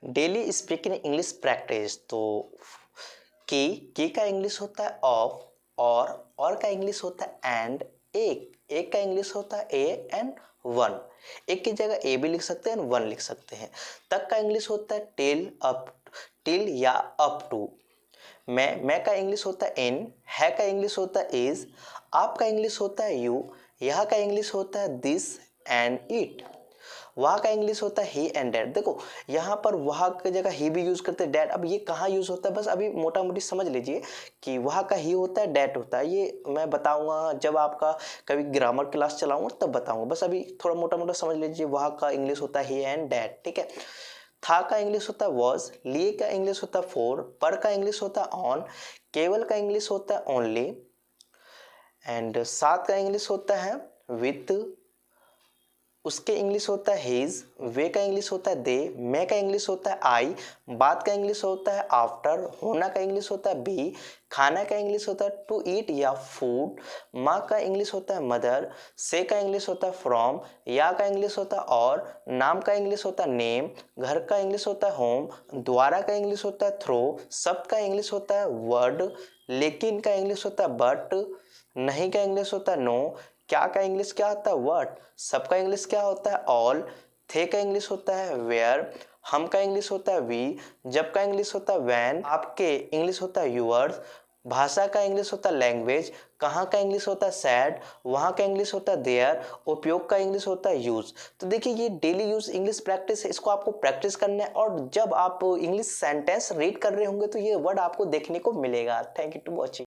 Daily speaking English practice. तो की का इंग्लिश होता है ऑफ, और का इंग्लिश होता है एंड, एक का इंग्लिश होता है ए एंड वन। एक की जगह ए भी लिख सकते हैं, वन लिख सकते हैं। तक का इंग्लिश होता है टिल, अप, टिल या अप टू। मैं का इंग्लिश होता है इन, है का इंग्लिश होता है इज, आप का इंग्लिश होता है यू, यह का इंग्लिश होता है दिस एंड इट। वहाँ का इंग्लिश होता है ही एंड डैट। देखो यहाँ पर वहाँ की जगह ही भी यूज करते हैं, डैट। अब ये कहाँ यूज होता है बस अभी मोटा मोटी समझ लीजिए कि वहाँ का ही होता है, डैट होता है। ये मैं बताऊंगा जब आपका कभी ग्रामर क्लास चलाऊंगा तब बताऊंगा, बस अभी थोड़ा मोटा मोटा समझ लीजिए। वहाँ का इंग्लिश होता है ही एंड डैट, ठीक है। था का इंग्लिश होता है वॉज, लिए का इंग्लिश होता है फोर, पर का इंग्लिश होता है ऑन, केवल का इंग्लिश होता है ओनली, एंड साथ का इंग्लिश होता है विथ, उसके इंग्लिश होता है हिज, वे का इंग्लिश होता है दे, मैं का इंग्लिश होता है आई, बात का इंग्लिश होता है आफ्टर, होना का इंग्लिश होता है बी, खाना का इंग्लिश होता है टू ईट या फूड, माँ का इंग्लिश होता है मदर, से का इंग्लिश होता है फ्रॉम, या का इंग्लिश होता है और, नाम का इंग्लिश होता है नेम, घर का इंग्लिश होता है होम, द्वारा का इंग्लिश होता है थ्रो, सब का इंग्लिश होता है वर्ड, लेकिन का इंग्लिश होता है बट, नहीं का इंग्लिश होता है नो, क्या का इंग्लिश क्या होता है व्हाट, सबका इंग्लिश क्या होता है ऑल, थे का इंग्लिश होता है वेयर, हम का इंग्लिश होता है वी, जब का इंग्लिश होता है व्हेन, आपके इंग्लिश होता है यूअर्स, भाषा का इंग्लिश होता है लैंग्वेज, कहाँ का इंग्लिश होता है सैड, वहाँ का इंग्लिश होता है देयर, उपयोग का इंग्लिश होता है यूज। तो देखिए ये डेली यूज इंग्लिश प्रैक्टिस है, इसको आपको प्रैक्टिस करना है, और जब आप इंग्लिश सेंटेंस रीड कर रहे होंगे तो ये वर्ड आपको देखने को मिलेगा। Thank you to watching.